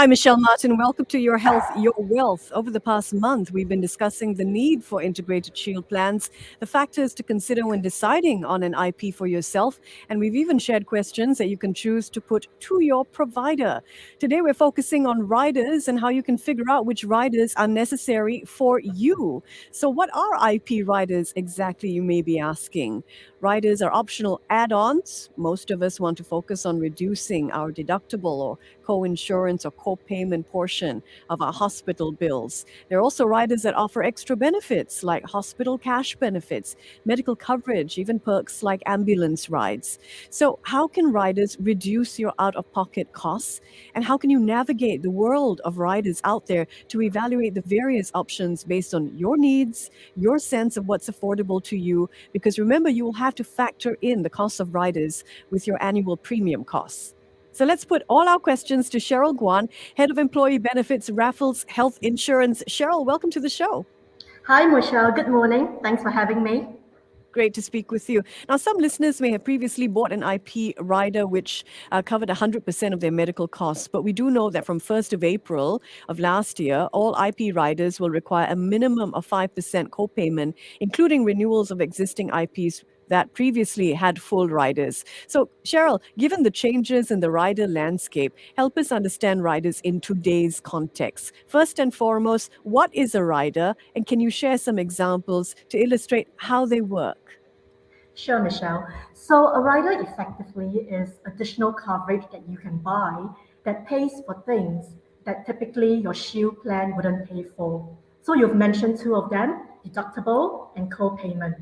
Hi, Michelle Martin. Welcome to Your Health, Your Wealth. Over the past month, we've been discussing the need for integrated shield plans, the factors to consider when deciding on an IP for yourself, and we've even shared questions that you can choose to put to your provider. Today, we're focusing on riders and how you can figure out which riders are necessary for you. So, what are IP riders exactly, you may be asking? Riders are optional add ons. Most of us want to focus on reducing our deductible or co-insurance or co-payment portion of our hospital bills. There are also riders that offer extra benefits like hospital cash benefits, medical coverage, even perks like ambulance rides. So, how can riders reduce your out-of-pocket costs? And how can you navigate the world of riders out there to evaluate the various options based on your needs, your sense of what's affordable to you? Because remember, you will have to factor in the cost of riders with your annual premium costs. So let's put all our questions to Cheryl Guan, Head of Employee Benefits, Raffles Health Insurance. Cheryl, welcome to the show. Hi, Michelle. Good morning. Thanks for having me. Great to speak with you. Now, some listeners may have previously bought an IP rider which covered 100% of their medical costs, but we do know that from 1st of April of last year, all IP riders will require a minimum of 5% copayment, including renewals of existing IPs that previously had full riders. So, Cheryl, given the changes in the rider landscape, help us understand riders in today's context. First and foremost, what is a rider, and can you share some examples to illustrate how they work? Sure, Michelle. So, a rider effectively is additional coverage that you can buy that pays for things that typically your shield plan wouldn't pay for. So, you've mentioned two of them, deductible and co-payment.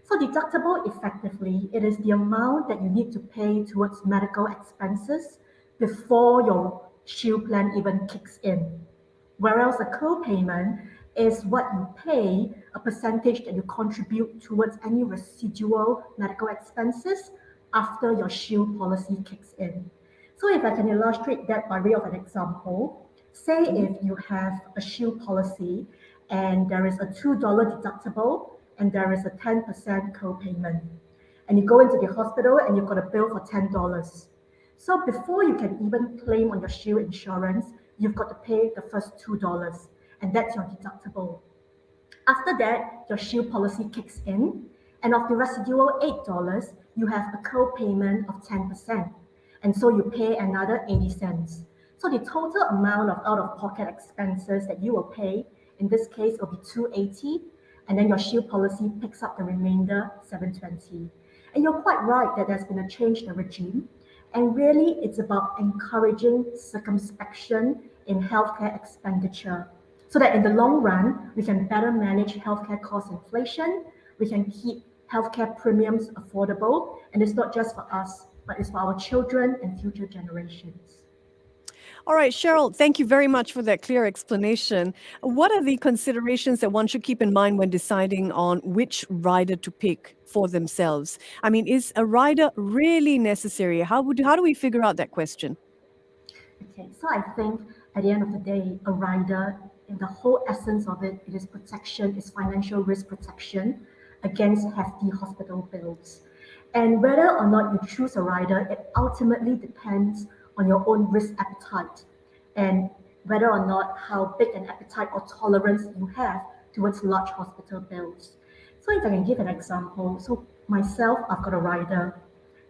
So, deductible effectively, it is the amount that you need to pay towards medical expenses before your shield plan even kicks in. Whereas a co-payment is what you pay, a percentage that you contribute towards any residual medical expenses after your shield policy kicks in. So if I can illustrate that by way of an example, say Mhm. if you have a shield policy and there is a $2 deductible and there is a 10% co-payment, and you go into the hospital and you've got a bill for $10. So before you can even claim on your shield insurance, you've got to pay the first $2, and that's your deductible. After that, your shield policy kicks in, and of the residual $8, you have a co-payment of 10%. And so you pay another 80 cents. So the total amount of out-of-pocket expenses that you will pay, in this case, will be 280, and then your shield policy picks up the remainder 720. And you're quite right that there's been a change in the regime. And really, it's about encouraging circumspection in healthcare expenditure so that in the long run, we can better manage healthcare cost inflation, we can keep healthcare premiums affordable, and it's not just for us, but it's for our children and future generations. All right, Cheryl, thank you very much for that clear explanation. What are the considerations that one should keep in mind when deciding on which rider to pick for themselves? I mean, is a rider really necessary? How do we figure out that question? Okay, so I think at the end of the day, a rider, in the whole essence of it, it is protection, is financial risk protection against hefty hospital bills. And whether or not you choose a rider, it ultimately depends on your own risk appetite and whether or not how big an appetite or tolerance you have towards large hospital bills. So if I can give an example, so myself, I've got a rider,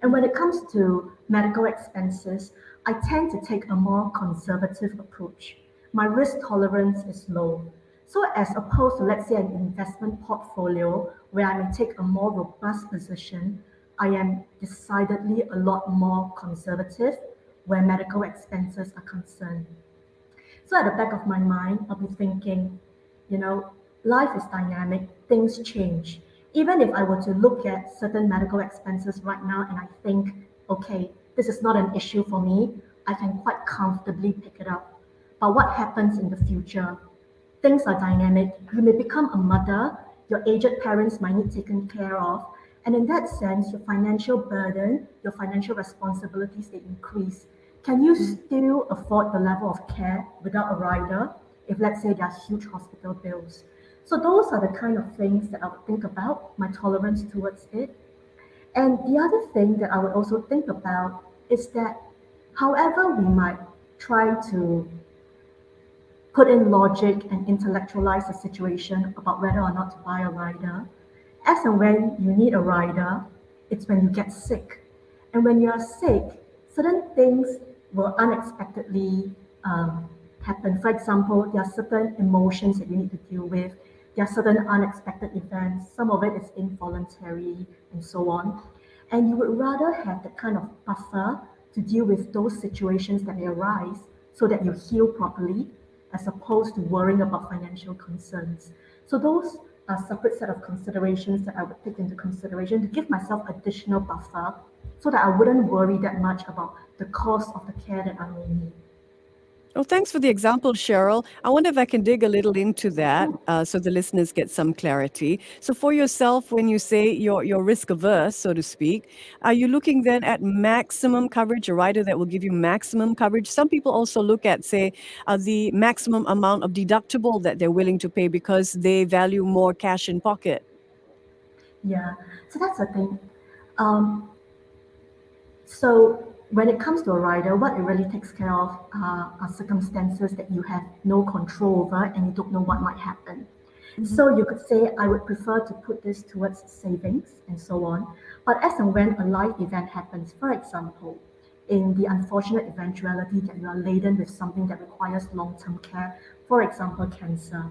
and when it comes to medical expenses, I tend to take a more conservative approach. My risk tolerance is low. So, as opposed to, let's say, an investment portfolio where I may take a more robust position, I am decidedly a lot more conservative where medical expenses are concerned. So at the back of my mind, I'll be thinking, you know, life is dynamic, things change. Even if I were to look at certain medical expenses right now and I think, okay, this is not an issue for me, I can quite comfortably pick it up. But what happens in the future? Things are dynamic. You may become a mother, your aged parents might need taken care of, and in that sense, your financial burden, your financial responsibilities, they increase. Can you still afford the level of care without a rider if, let's say, there are huge hospital bills? So those are the kind of things that I would think about, my tolerance towards it. And the other thing that I would also think about is that however we might try to put in logic and intellectualize the situation about whether or not to buy a rider. As and when you need a rider, it's when you get sick. And when you are sick, certain things will unexpectedly happen. For example, there are certain emotions that you need to deal with. There are certain unexpected events. Some of it is involuntary and so on. And you would rather have that kind of buffer to deal with those situations that may arise so that you heal properly as opposed to worrying about financial concerns. So those are separate set of considerations that I would take into consideration to give myself additional buffer so that I wouldn't worry that much about the cost of the care that I may need. Oh, thanks for the example, Cheryl. I wonder if I can dig a little into that so the listeners get some clarity. So, for yourself, when you say you're risk averse, so to speak, are you looking then at maximum coverage, a rider that will give you maximum coverage? Some people also look at, say, the maximum amount of deductible that they're willing to pay because they value more cash in pocket. Yeah, so that's the thing. Um, So when it comes to a rider, what it really takes care of are circumstances that you have no control over and you don't know what might happen. Mm-hmm. So you could say, I would prefer to put this towards savings and so on. But as and when a life event happens, for example, in the unfortunate eventuality that you are laden with something that requires long-term care, for example, cancer,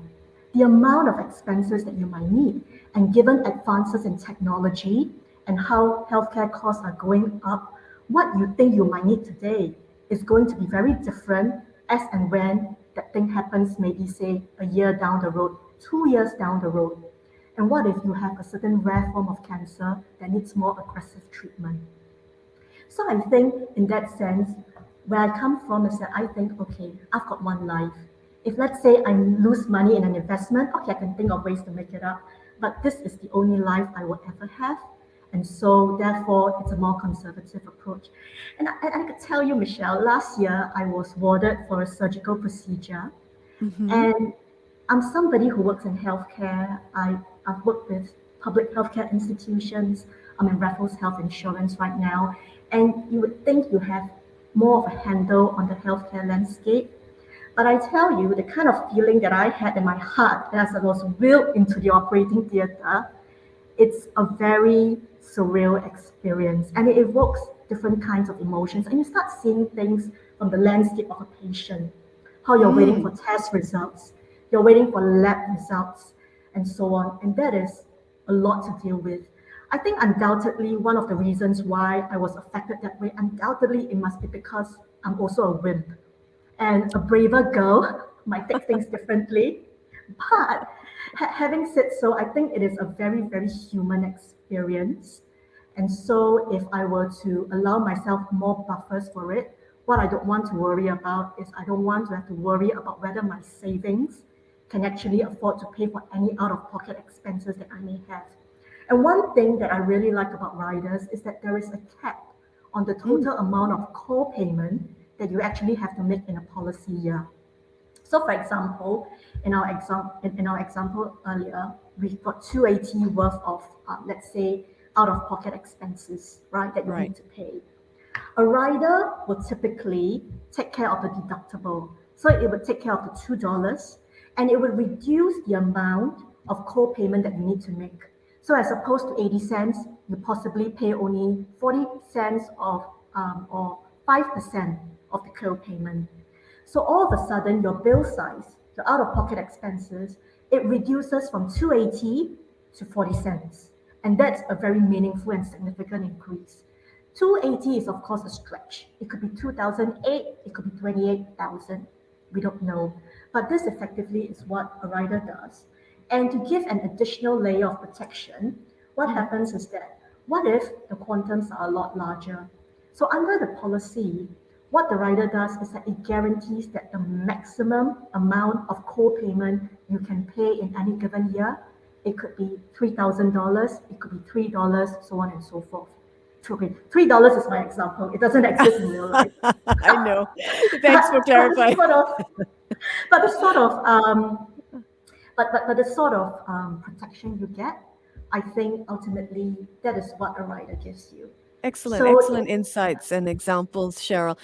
the amount of expenses that you might need, and given advances in technology and how healthcare costs are going up, what you think you might need today is going to be very different as and when that thing happens, maybe say a year down the road, 2 years down the road. And what if you have a certain rare form of cancer that needs more aggressive treatment? So I think in that sense, where I come from is that I think, okay, I've got one life. If let's say I lose money in an investment, okay, I can think of ways to make it up. But this is the only life I will ever have. And so therefore it's a more conservative approach. And I could tell you, Michelle, last year I was warded for a surgical procedure. Mm-hmm. And I'm somebody who works in healthcare. I've worked with public healthcare institutions. I'm in Raffles Health Insurance right now. And you would think you have more of a handle on the healthcare landscape. But I tell you, the kind of feeling that I had in my heart as I was wheeled into the operating theater, it's a very surreal experience and it evokes different kinds of emotions. And you start seeing things from the landscape of a patient, how you're waiting for Mm. test results, you're waiting for lab results, and so on. And that is a lot to deal with. I think undoubtedly one of the reasons why I was affected that way, undoubtedly it must be because I'm also a wimp. And a braver girl might take things differently. But having said so, I think it is a very, very human experience. And so, if I were to allow myself more buffers for it, what I don't want to worry about is I don't want to have to worry about whether my savings can actually afford to pay for any out of pocket expenses that I may have. And one thing that I really like about riders is that there is a cap on the Mm. total amount of co-payment that you actually have to make in a policy year. So, for example, in our example earlier, we've got 280 worth of, let's say, out-of-pocket expenses, right, that you Right. need to pay. A rider will typically take care of the deductible. So it would take care of the $2 and it would reduce the amount of co-payment that you need to make. So as opposed to 80 cents, you possibly pay only 40 cents of or 5% of the co-payment. So all of a sudden, your bill size, your out-of-pocket expenses, it reduces from 280 to 40 cents. And that's a very meaningful and significant increase. 280 is of course a stretch. It could be 2008, it could be 28,000. We don't know. But this effectively is what a rider does. And to give an additional layer of protection, what Mm. happens is that what if the quantums are a lot larger? So under the policy, what the rider does is that it guarantees that the maximum amount of co-payment you can pay in any given year, it could be $3,000, it could be $3, so on and so forth. Okay, $3 is my example. It doesn't exist in real life. I know. Thanks for but, but the clarifying. sort of, but the sort of, but the sort of protection you get, I think ultimately that is what a rider gives you. Excellent, excellent So insights and examples, Cheryl.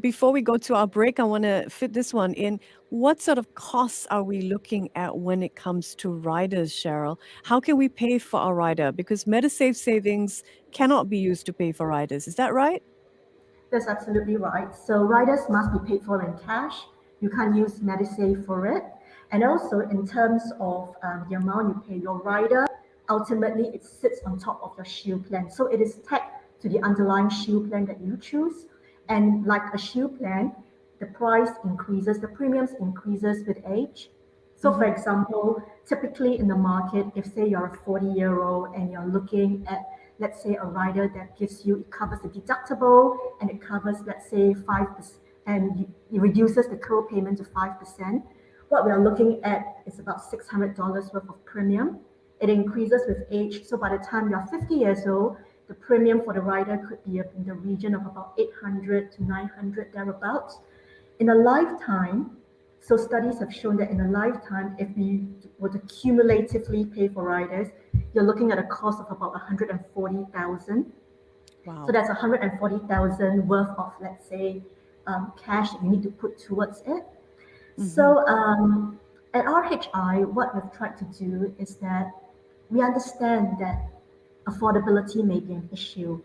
Before we go to our break, I want to fit this one in. What sort of costs are we looking at when it comes to riders, Cheryl? How can we pay for our rider? Because MediSave savings cannot be used to pay for riders. Is that right? that's absolutely right. So riders must be paid for in cash. You can't use Medisave for it. And also in terms of the amount you pay your rider, ultimately it sits on top of your shield plan. So it is tagged to the underlying shield plan that you choose. And like a shield plan, the price increases, the premiums increases with age. So, for Mm-hmm. example, typically in the market, if say you're a 40-year-old and you're looking at, let's say, a rider that gives you, it covers the deductible and it covers, let's say, 5%, and it reduces the co-payment to 5%. What we are looking at is about $600 worth of premium. It increases with age. So by the time you're 50 years old, the premium for the rider could be in the region of about 800 to 900 thereabouts. In a lifetime, so studies have shown that in a lifetime, if we were to cumulatively pay for riders, you're looking at a cost of about 140,000. So Wow. that's 140,000 worth of, let's say, cash that you need to put towards it. Mm-hmm. So at RHI, what we've tried to do is that we understand that affordability may be an issue,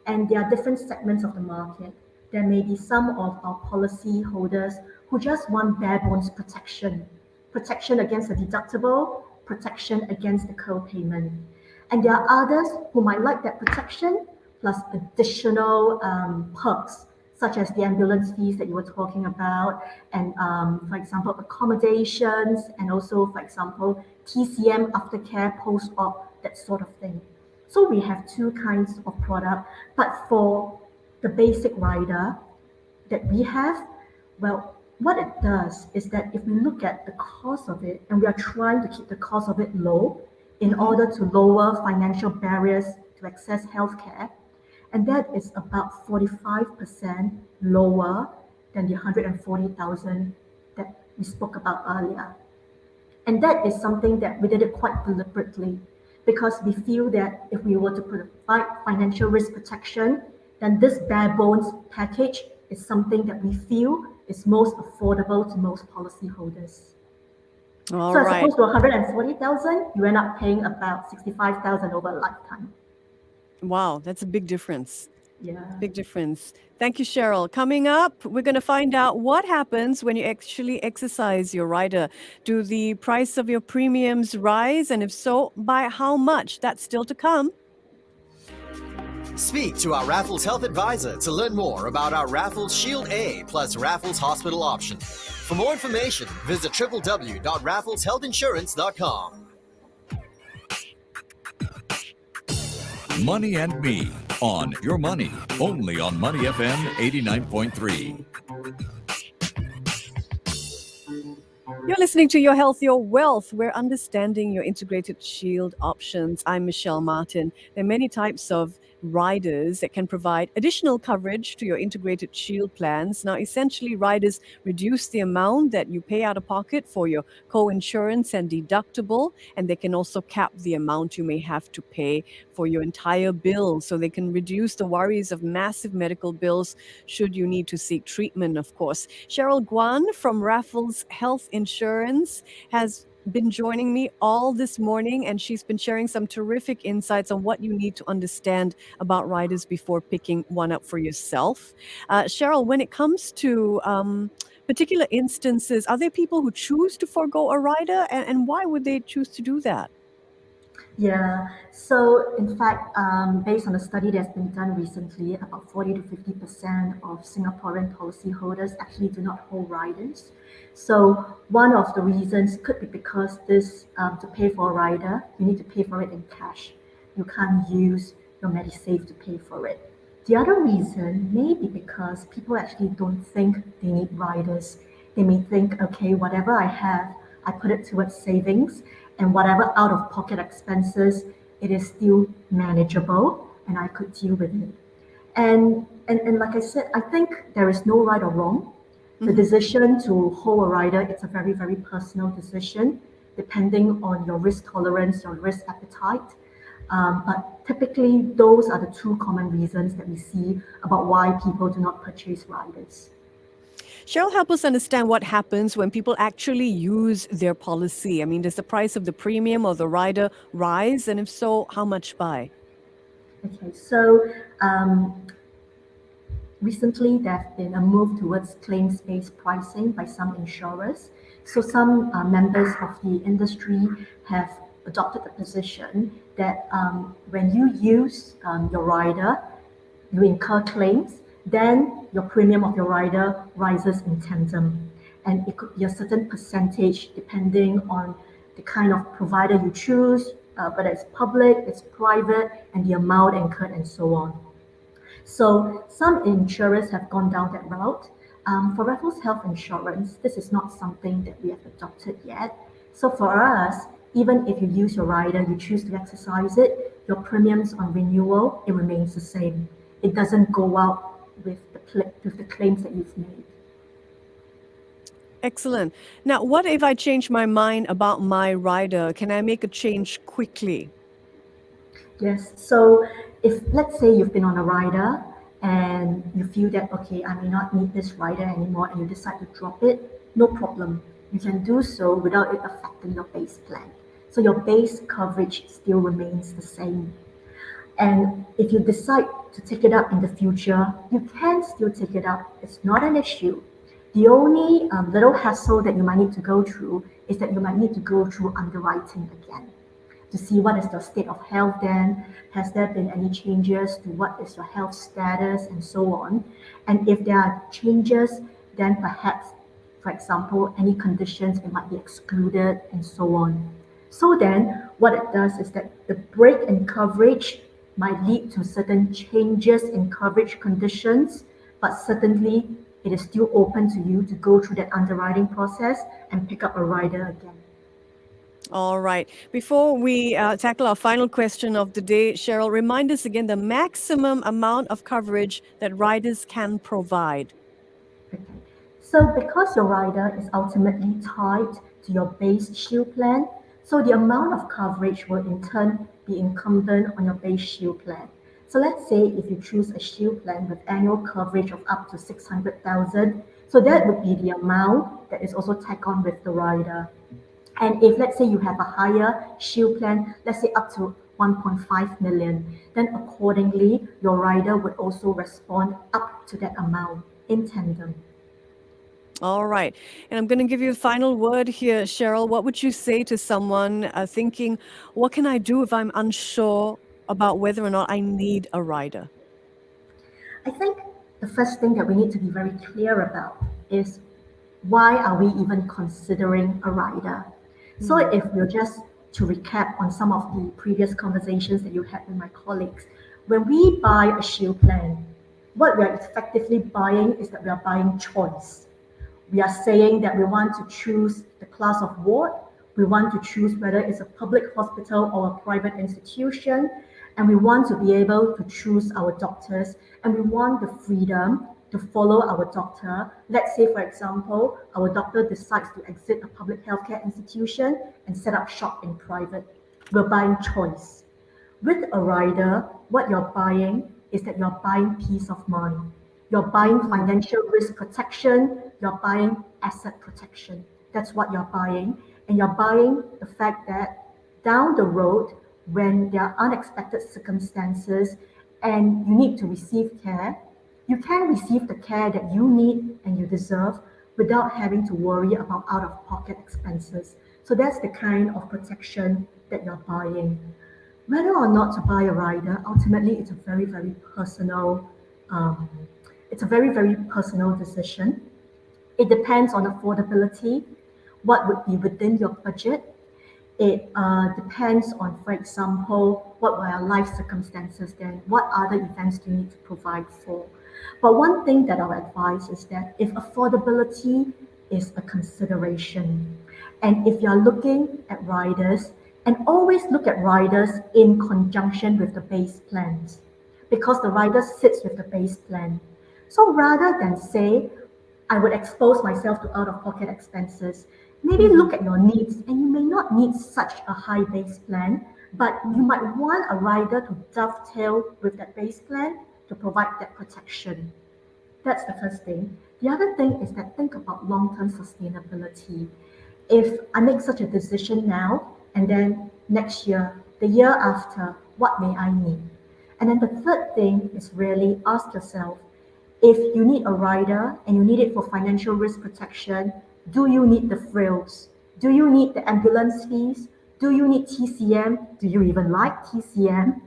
and there are different segments of the market. There may be some of our policy holders who just want bare bones protection, protection against the deductible, protection against the co-payment. And there are others who might like that protection plus additional perks, such as the ambulance fees that you were talking about, and for example, accommodations, and also, for example, TCM, aftercare, post-op, that sort of thing. So we have two kinds of product, but for the basic rider that we have, well, what it does is that if we look at the cost of it, and we are trying to keep the cost of it low in Mm-hmm. order to lower financial barriers to access healthcare, and that is about 45% lower than the 140,000 that we spoke about earlier. And that is something that we did it quite deliberately because we feel that if we were to provide financial risk protection, then this bare bones package is something that we feel is most affordable to most policyholders. All So as right. opposed to 140,000, you end up paying about 65,000 over a lifetime. Wow, that's a big difference. Yeah. Big difference. Thank you, Cheryl. Coming up, we're going to find out what happens when you actually exercise your rider. Do the price of your premiums rise? And if so, by how much? That's still to come. Speak to our Raffles Health Advisor to learn more about our Raffles Shield A plus Raffles Hospital option. For more information, visit www.raffleshealthinsurance.com. Money and Me on Your Money, only on Money FM 89.3. You're listening to Your Health, Your Wealth. We're understanding your integrated shield options. I'm Michelle Martin. There are many types of riders that can provide additional coverage to your integrated shield plans. Now, essentially, riders reduce the amount that you pay out of pocket for your co-insurance and deductible, and they can also cap the amount you may have to pay for your entire bill. So they can reduce the worries of massive medical bills should you need to seek treatment, of course. Cheryl Guan from Raffles Health Insurance has been joining me all this morning, and she's been sharing some terrific insights on what you need to understand about riders before picking one up for yourself. Cheryl, when it comes to particular instances, are there people who choose to forego a rider, and why would they choose to do that? Yeah, so in fact, based on a study that's been done recently, about 40 to 50% of Singaporean policyholders actually do not hold riders. So one of the reasons could be because this to pay for a rider, you need to pay for it in cash. You can't use your MediSave to pay for it. The other reason may be because people actually don't think they need riders. They may think, okay, whatever I have, I put it towards savings, and whatever out of pocket expenses, it is still manageable and I could deal with it. And like I said, I think there is no right or wrong. The Mm-hmm. decision to hold a rider, it's a very, very personal decision, depending on your risk tolerance, your risk appetite. But typically, those are the two common reasons that we see about why people do not purchase riders. Cheryl, help us understand what happens when people actually use their policy. I mean, does the price of the premium or the rider rise? And if so, how much by? Okay, so recently there's been a move towards claims-based pricing by some insurers. So some members of the industry have adopted the position that when you use your rider, you incur claims, then your premium of your rider rises in tandem. And it could be a certain percentage depending on the kind of provider you choose, whether it's public, it's private, and the amount incurred, and so on. So some insurers have gone down that route. For Raffles Health Insurance, this is not something that we have adopted yet. So for us, even if you use your rider, you choose to exercise it, your premiums on renewal, it remains the same. It doesn't go out with the claims that you've made. Excellent. Now, what if I change my mind about my rider? Can I make a change quickly? Yes. So if let's say you've been on a rider and you feel that okay, I may not need this rider anymore, and you decide to drop it, no problem. You can do so without it affecting your base plan. So your base coverage still remains the same. And if you decide to take it up in the future, you can still take it up. It's not an issue. The only little hassle that you might need to go through is that you might need to go through underwriting again to see what is your state of health then, has there been any changes to what is your health status and so on. And if there are changes, then perhaps, for example, any conditions, it might be excluded and so on. So then what it does is that the break in coverage might lead to certain changes in coverage conditions, but certainly it is still open to you to go through that underwriting process and pick up a rider again. All right. Before we tackle our final question of the day, Cheryl, remind us again the maximum amount of coverage that riders can provide. Okay. So because your rider is ultimately tied to your base shield plan, so the amount of coverage will in turn be incumbent on your base shield plan. So let's say if you choose a shield plan with annual coverage of up to 600,000, so that would be the amount that is also tagged on with the rider. And if let's say you have a higher shield plan, let's say up to 1.5 million, then accordingly, your rider would also respond up to that amount in tandem. All right. And I'm going to give you a final word here, Cheryl. What would you say to someone thinking, what can I do if I'm unsure about whether or not I need a rider? I think the first thing that we need to be very clear about is why are we even considering a rider? So if you're just to recap on some of the previous conversations that you had with my colleagues, when we buy a shield plan, what we're effectively buying is that we are buying choice. We are saying that we want to choose the class of ward, we want to choose whether it's a public hospital or a private institution, and we want to be able to choose our doctors, and we want the freedom to follow our doctor. Let's say, for example, our doctor decides to exit a public healthcare institution and set up shop in private. We're buying choice. With a rider, what you're buying is that you're buying peace of mind. You're buying financial risk protection, you're buying asset protection. That's what you're buying. And you're buying the fact that down the road, when there are unexpected circumstances and you need to receive care, you can receive the care that you need and you deserve without having to worry about out of pocket expenses. So that's the kind of protection that you're buying. Whether or not to buy a rider, ultimately it's a very, very personal um, it's a very, very personal decision. It depends on affordability, what would be within your budget. It depends on, for example, what were your life circumstances then, what other events do you need to provide for. But one thing that I'll advise is that if affordability is a consideration, and if you're looking at riders, and always look at riders in conjunction with the base plans, because the rider sits with the base plan. So rather than say, I would expose myself to out of pocket expenses, maybe look at your needs, and you may not need such a high base plan, But you might want a rider to dovetail with that base plan to provide that protection. That's the first thing. The other thing is that think about long-term sustainability. If I make such a decision now, and then next year, the year after, what may I need? And then the third thing is really ask yourself, if you need a rider and you need it for financial risk protection, do you need the frills? Do you need the ambulance fees? Do you need TCM? Do you even like TCM?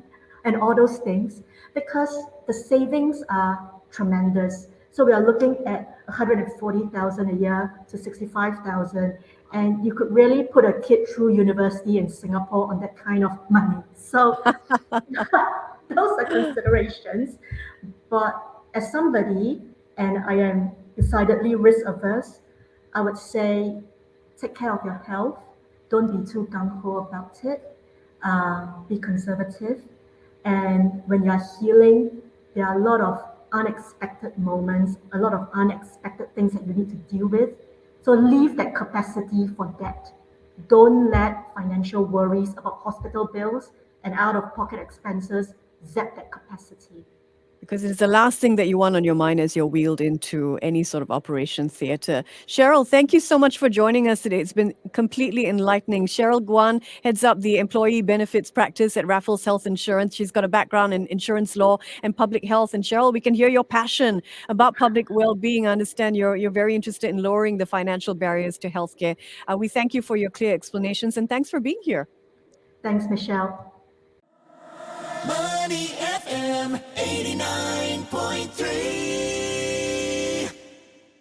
And all those things, because the savings are tremendous. So we are looking at 140,000 a year to 65,000, and you could really put a kid through university in Singapore on that kind of money. So those are considerations. But as somebody, and I am decidedly risk averse, I would say take care of your health. Don't be too gung ho about it. Be conservative. And when you're healing, there are a lot of unexpected moments, a lot of unexpected things that you need to deal with. So leave that capacity for that. Don't let financial worries about hospital bills and out of pocket expenses zap that capacity. Because it's the last thing that you want on your mind as you're wheeled into any sort of operation theater. Cheryl, thank you so much for joining us today. It's been completely enlightening. Cheryl Guan heads up the employee benefits practice at Raffles Health Insurance. She's got a background in insurance law and public health. And Cheryl, we can hear your passion about public well-being. I understand you're very interested in lowering the financial barriers to healthcare. We thank you for your clear explanations and thanks for being here. Thanks, Michelle. Money FM 89.3.